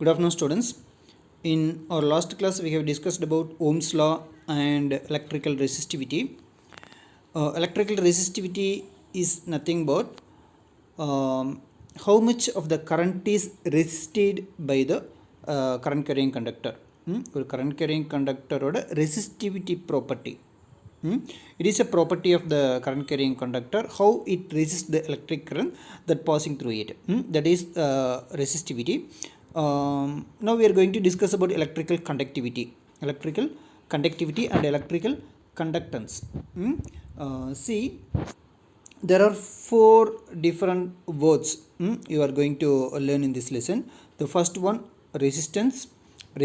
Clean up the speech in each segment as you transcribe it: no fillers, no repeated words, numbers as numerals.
Good afternoon, students. In our last class, we have discussed about Ohm's law and electrical resistivity. Electrical resistivity is nothing but how much of the current is resisted by the current carrying conductor. ஒரு current carrying conductor ஓட resistivity property. It is a property of the current carrying conductor, how it resists the electric current that passing through it. That is resistivity. Now we are going to discuss about electrical conductivity and electrical conductance. See, there are four different words you are going to learn in this lesson. The first one, resistance,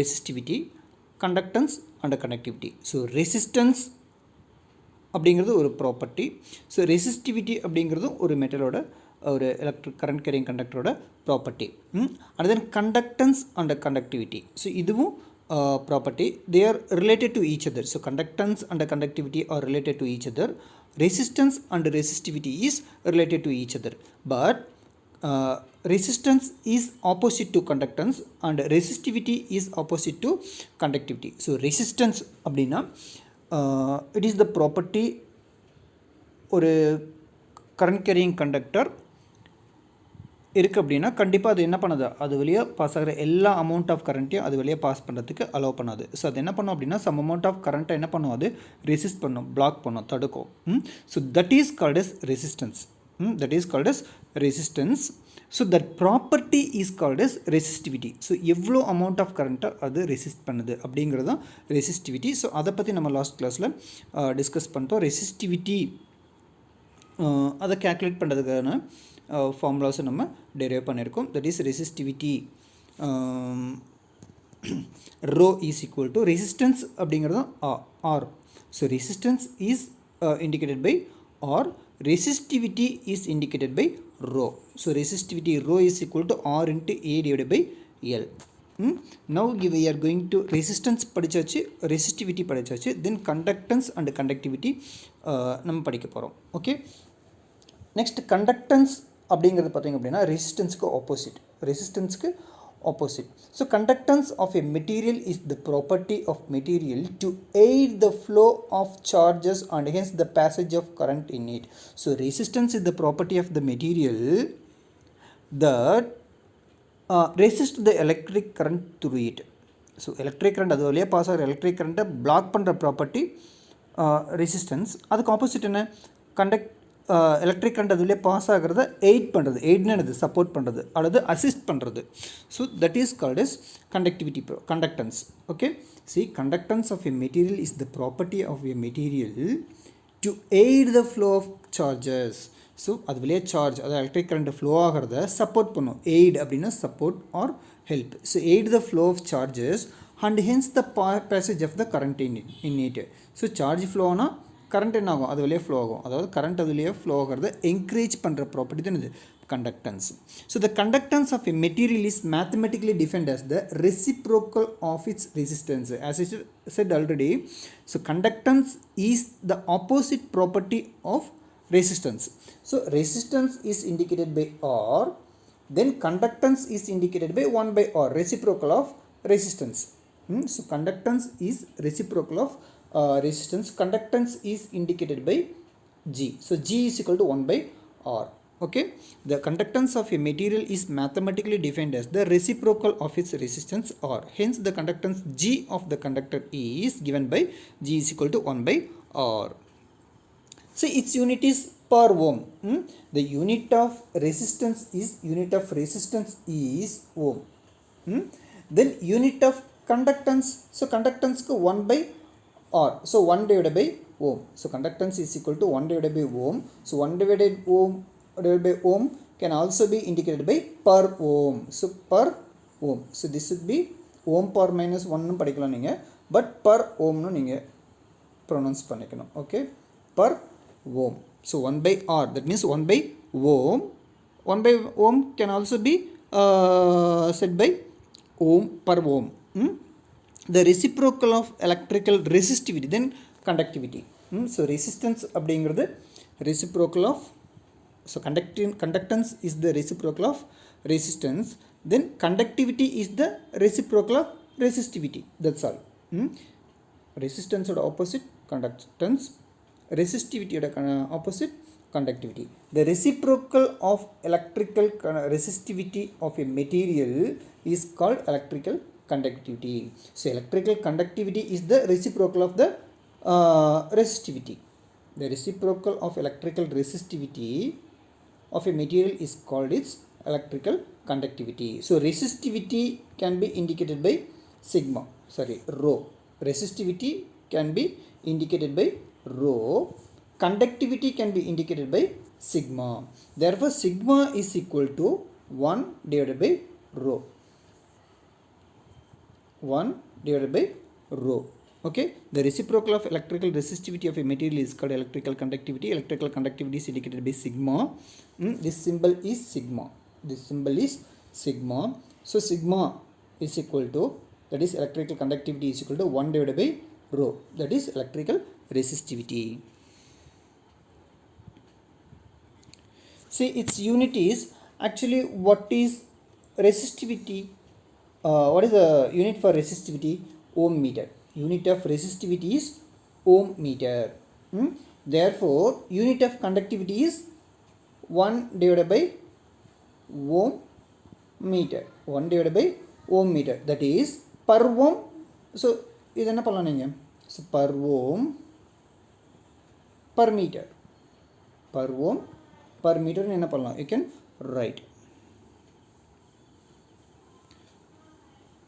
resistivity, conductance and conductivity. So resistance அப்படிங்கிறது ஒரு property. So resistivity அப்படிங்கிறதும் ஒரு மெட்டலோட ஒரு electric current carrying கண்டக்டரோட property. And then conductance and conductivity. So இதுவும் property. They are related to each other. So conductance and conductivity are related to each other. Resistance and resistivity is related to each other. But resistance is opposite to conductance and resistivity is opposite to conductivity. So resistance அப்படின்னா it is the property ஒரு current carrying conductor இருக்குது அப்படின்னா கண்டிப்பாக அது என்ன பண்ணுது, அது வழியாக பாஸ் ஆகிற எல்லா அமௌண்ட் ஆஃப் கரண்ட்டையும் அது வழியாக பாஸ் பண்ணுறதுக்கு அலோவ் பண்ணாது. ஸோ அது என்ன பண்ணும் அப்படின்னா சம் அமௌண்ட் ஆஃப் கரண்ட்டை என்ன பண்ணும், அது ரெசிஸ்ட் பண்ணும், பிளாக் பண்ணும், தடுக்கும். So that is called as resistance. That is called as resistance. So that property is called as resistivity. So எவ்வளோ amount of current அது ரெசிஸ்ட் பண்ணுது அப்படிங்கிறது தான் ரெசிஸ்டிவிட்டி. ஸோ அதை பற்றி நம்ம லாஸ்ட் கிளாஸில் டிஸ்கஸ் பண்ணிட்டோம். ரெசிஸ்டிவிட்டி அதை கேல்குலேட் பண்ணுறதுக்கான ஃபார்முலாஸை நம்ம டெரைவ் பண்ணியிருக்கோம். That is resistivity rho is equal to resistance அப்படிங்கிறது R. So resistance is indicated by R, resistivity is indicated by rho. So resistivity rho is equal to R into A divided by L. Now we are going to resistance படிச்சாச்சு, resistivity படிச்சாச்சு, then conductance and conductivity நம்ம படிக்க போகிறோம். Okay, next conductance அப்படிங்கிறது பார்த்தீங்க அப்படின்னா ரெசிஸ்டன்ஸுக்கு opposite. So conductance of a material is the property of material to aid the flow of charges and hence the passage of current in it. So resistance is the property of the material that resist the electric current through it. So electric current அது வழியாக pass ஆகிற electric கரண்ட்டை block பண்ணுற property resistance. அதுக்கு opposite என்ன, electric current அதுலேயே pass ஆகிறத aid பண்ணுறது. எய்ட்னு என்னது, சப்போர்ட் பண்ணுறது அல்லது அசிஸ்ட் பண்ணுறது. So that is called as conductivity conductance. Okay, see conductance of a material is the property of a material to aid the flow of charges. So அது வெளியே சார்ஜ், அதாவது எலக்ட்ரிக் கரண்ட் ஃப்ளோ ஆகிறத support பண்ணும். Aid அப்படின்னா support or help. So aid the flow of charges and hence the passage of the current in it. So charge ஃப்ளோனா current என்ன ஆகும், அது வழியே ஃப்ளோ ஆகும். அதாவது கரண்ட் அதுலேயே ஃப்ளோ ஆகிறத என்கரேஜ் பண்ணுற ப்ராப்பர்ட்டி தான் இது conductance. So the conductance of a material is mathematically defined as the reciprocal of its resistance. As I said already, so conductance is the opposite property of resistance. So resistance is indicated by R, then conductance is indicated by 1 by R, reciprocal of resistance. So conductance is reciprocal of resistance. Conductance is indicated by G. So G is equal to 1 by R. Okay, the conductance of a material is mathematically defined as the reciprocal of its resistance R. Hence the conductance G of the conductor is given by G is equal to 1 by R. So its unit is per ohm. The unit of resistance is ohm. Then unit of conductance, so conductance ku 1 by R. So 1 divided by ohm. So conductance is equal to 1 divided by ohm. So 1 divided by ohm can also be indicated by per ohm. So per ohm. So this would be ohm power minus 1 படிக்கலாம் நீங்கள், but per ohm நீங்கள் pronounce பண்ணிக்கணும். Okay, per ohm. So 1 by R, that means 1 by ohm. 1 by ohm can also be said by ohm per ohm. The reciprocal of electrical resistivity, then conductivity. So resistance அப்படிங்கிறது reciprocal of, so conductance is the reciprocal of resistance. then conductivity is the reciprocal of resistivity. That's all. Resistance or opposite conductance, resistivity or opposite conductivity. The reciprocal of electrical resistivity of a material is called electrical conductivity. So electrical conductivity is the reciprocal of the resistivity. The reciprocal of electrical resistivity of a material is called its electrical conductivity. So resistivity can be indicated by rho. Resistivity can be indicated by rho. Conductivity can be indicated by sigma. Therefore sigma is equal to 1 divided by rho. 1 divided by rho. Okay, the reciprocal of electrical resistivity of a material is called electrical conductivity. Electrical conductivity is indicated by sigma. This symbol is sigma. This symbol is sigma. So sigma is equal to, that is electrical conductivity is equal to 1 divided by rho, that is electrical resistivity. See, its unit is actually, what is resistivity? What is the unit for resistivity? Ohm meter. Unit of resistivity is ohm meter. Therefore unit of conductivity is 1 divided by ohm meter. 1 divided by ohm meter, that is per ohm. So இது என்ன பண்ணலாம் நீங்க? So per ohm per meter. Per ohm per meter என்ன பண்ணலாம்? You can write.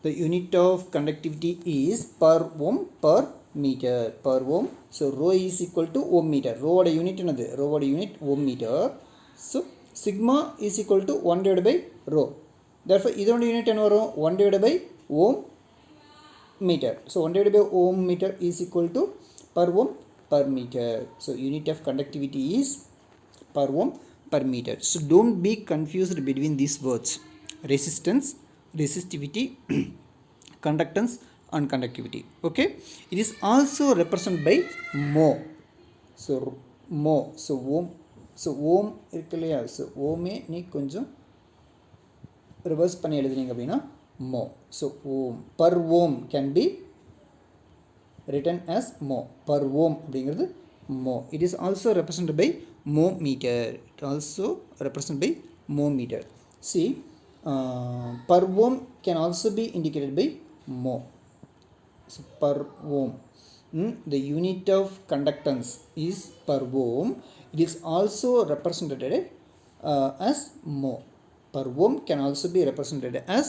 The unit of conductivity is per ohm per meter. Per ohm. So rho is equal to ohm meter. Rho oda unit enadhu? Rho oda unit ohm meter. So sigma is equal to 1 divided by rho. Therefore idoda unit enna varum? 1 divided by ohm meter. So 1 divided by ohm meter is equal to per ohm per meter. So unit of conductivity is per ohm per meter. So don't be confused between these words: resistance, resistivity, conductance and conductivity. Okay, it is also represented by mho. So mho, so ohm, so ohm irukkalaya, so ohm நீ கொஞ்சம் reverse பண்ணி எழுதுனீங்க அப்படினா mho. So ohm, per ohm can be written as mho. Per ohm அப்படிங்கிறது mho. It is also represented by mho meter. It also represented by mho meter. See, per ohm can also be indicated by mho. So per ohm, the unit of conductance is per ohm. It is also represented as mho. Per ohm can also be represented as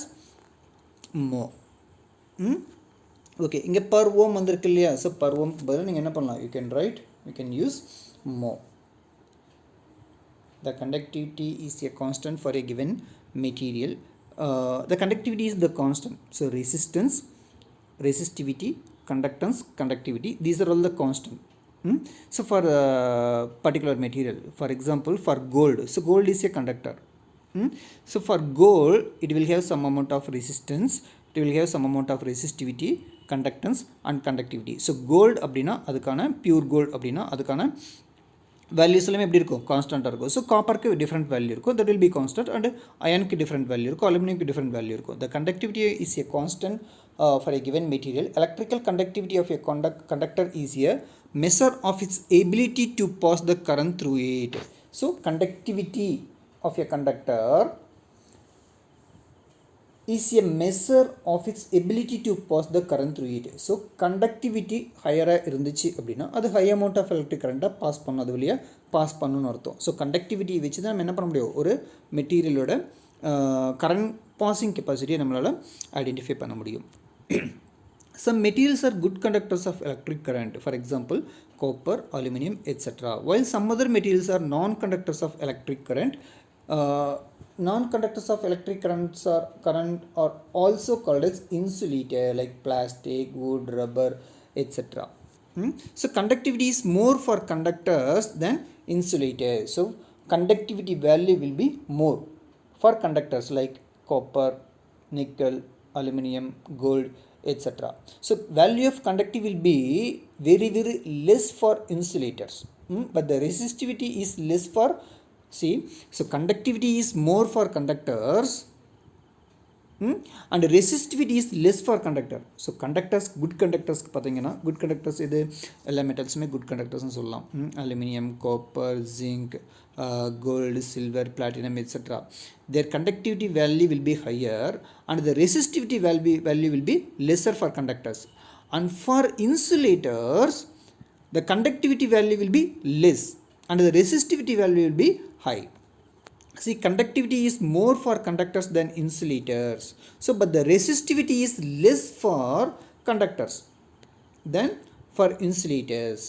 mho. Okay, இங்க per ohm வந்திருக்கு இல்லையா? So per ohm பதிலா நீங்க என்ன பண்ணலாம்? You can write, you can use mho. The conductivity is a constant for a given material. The conductivity is the constant. So resistance, resistivity, conductance, conductivity, these are all the constant. So for a particular material, for example for gold, so gold is a conductor. So for gold it will have some amount of resistance, it will have some amount of resistivity, conductance and conductivity. So gold அப்படினா அதுக்கான pure gold அப்படினா அதுக்கான values எல்லாமே எப்படி இருக்கும்? கான்ஸ்டன்ட்டா இருக்கும். So காப்பருக்கு டிஃப்ரெண்ட் வேல்யூ இருக்கும், that will be constant. And அயனுக்கு டிஃப்ரெண்ட் வேல்யூ இருக்கும், அலுமினியம்க்கு டிஃப்ரெண்ட் வேல்யூ இருக்கும். The conductivity is a constant for a given material. Electrical conductivity of a conductor is a measure of its ability to pass the current through it. So conductivity of a conductor is a measure of its ability to pass the current through it. So conductivity higher இருந்துச்சு அப்படின்னா அது high amount of electric current pass பண்ணும், அது வழியாக pass பண்ணணும்னு அர்த்தம். So conductivity வச்சு தான் நம்ம என்ன பண்ண முடியும்? ஒரு மெட்டீரியலோட கரண்ட் பாசிங் கெப்பாசிட்டியை நம்மளால் ஐடென்டிஃபை பண்ண முடியும். Some materials are good conductors of electric current, for example copper, aluminum, etc. While some other materials are non-conductors of electric current. Non-conductors of electric current are also called as insulator, like plastic, wood, rubber, etc. So conductivity is more for conductors than insulators. So conductivity value will be more for conductors like copper, nickel, aluminum, gold, etc. So value of conductivity will be very less for insulators, but the resistivity is less for, see, so conductivity is more for conductors and resistivity is less for conductor. So conductors, good conductors பார்த்தீங்கன்னா good conductors இது எல்லா மெட்டல்ஸுமே good conductors சொல்லலாம். Aluminium, copper, zinc, gold, silver, platinum, etc. Their conductivity value will be higher and the resistivity value will be lesser for conductors. And for insulators, the conductivity value will be less and the resistivity value will be high. See, conductivity is more for conductors than insulators. So, but the resistivity is less for conductors than for insulators.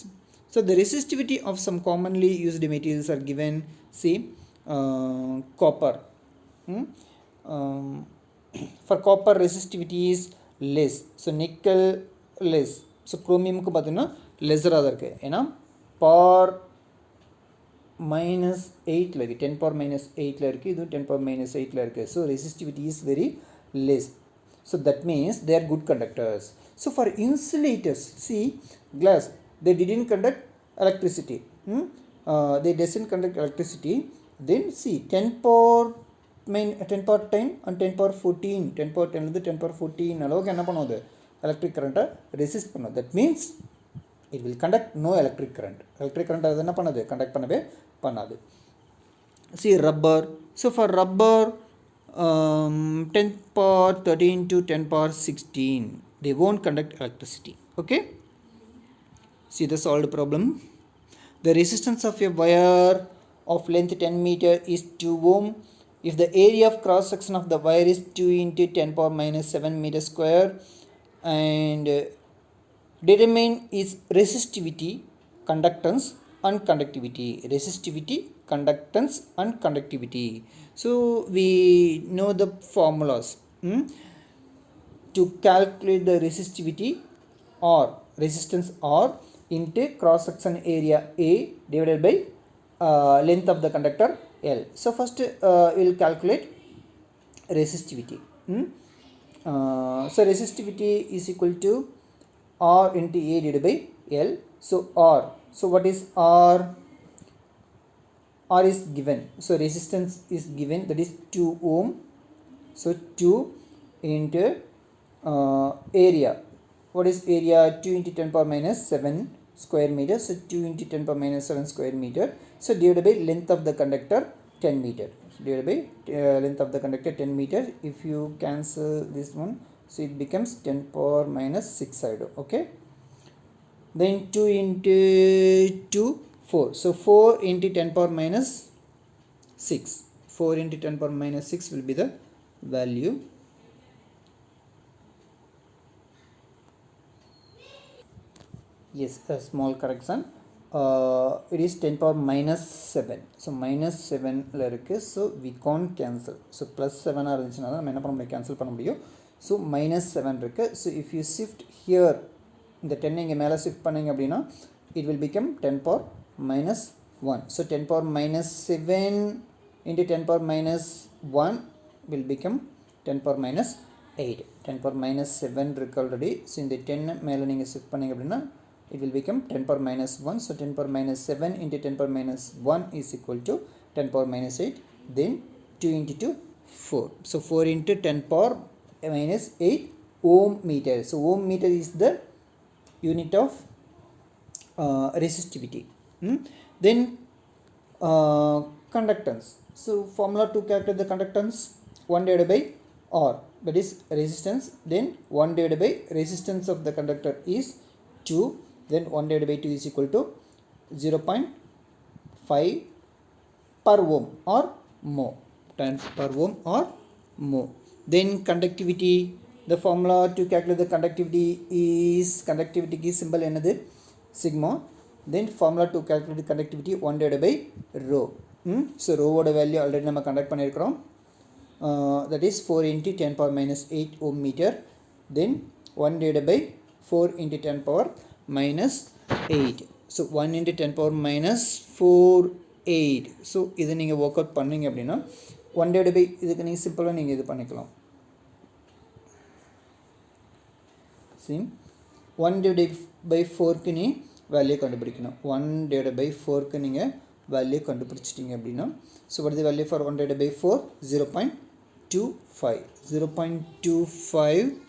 So, the resistivity of some commonly used materials are given. See, copper. For copper, resistivity is less. So, nickel less. So, chromium ku pathina lesser ஆக இருக்கு. ஏன்னா par minus 8 ல இருக்கு, 10 power minus 8 ல இருக்கு, இது 10 power minus 8 ல இருக்கு. So resistivity is very less. So that means they are good conductors. So for insulators, see glass, they didn't conduct electricity. They doesn't conduct electricity. Then see 10 power 10 and 10 power 14, 10 power 10 ல 10 power 14 அளவுக்கு என்ன பண்ணுது, electric current resist பண்ணுது. That means it will conduct no electric current. Electric current அது என்ன பண்ணுது, conduct பண்ணவே பண்ணாது. See rubber. So for rubber 10 power 13 to 10 power 16, they won't conduct electricity. Okay, see the solved problem. The resistance of a wire of length 10 meter is 2 ohm if the area of cross section of the wire is 2 into 10 power minus 7 meter square, and determine its resistivity, conductance and conductivity. Resistivity, conductance and conductivity. So we know the formulas to calculate the resistivity or resistance R into cross section area A divided by length of the conductor L. So first we will calculate resistivity. So resistivity is equal to R into A divided by L. So R. So what is R? R is given. So resistance is given, that is 2 ohm. So 2 into area. What is area? 2 into 10 power minus 7 square meter. So 2 into 10 power minus 7 square meter. So divided by length of the conductor 10 meter. Divided by length of the conductor 10 meter. If you cancel this one, so it becomes 10 power minus 6 side. Okay, then 2 into 2 4. So 4 into 10 power minus 6. 4 into 10 power minus 6 will be the value. Yes, a small correction. It is 10 power minus 7. So minus 7 ல இருக்கு. So we can't cancel. So plus 7 ஆ இருந்துச்சுனா நம்ம என்ன பண்ண முடியும், cancel பண்ண முடியும். So minus 7 இருக்கு. So if you shift here, இந்த 10 இங்க மேலே shift பண்ணீங்க அப்படின்னா it will become 10 power minus 1. So 10 power minus 7 into 10 power minus 1 will become 10 power minus 8. 10 power minus 7 இருக்கு already. So இந்த 10 மேலே நீங்கள் shift பண்ணீங்க அப்படின்னா it will become 10 power minus 1. So 10 power minus 7 into 10 power minus 1 is equal to 10 power minus 8. Then 2 into 2 4. So 4 into 10 power minus 8 ohm meter. So ohm meter is the unit of resistivity. Then conductance. So formula to calculate the conductance, 1 divided by R, that is resistance. Then 1 divided by resistance of the conductor is 2. Then 1 divided by 2 is equal to 0.5 per ohm or mho. 10 per ohm or mho. Then conductivity, the formula to calculate the conductivity is, conductivity symbol என்னது, sigma. Then formula to calculate the conductivity 1 divided by rho. So rho ஓட value already நம்ம conduct பண்ணியிருக்கிறோம். That is 4 into 10 power minus 8 ohm meter. Then 1 divided by 4 into 10 power minus 8. So 1 into 10 power minus 4 8. So இதை நீங்கள் work out பண்ணீங்க அப்படின்னா 1 divided by, இதுக்கு நீங்கள் சிம்பிளாக நீங்கள் இது பண்ணிக்கலாம். See 1 divided by 4க்கு நீ வேல்யூ கண்டுபிடிக்கணும். 1 divided by 4க்கு நீங்கள் வேல்யூ கண்டுபிடிச்சிட்டிங்க அப்படின்னா, so what is the value for 1 divided by 4? 0.25 0.25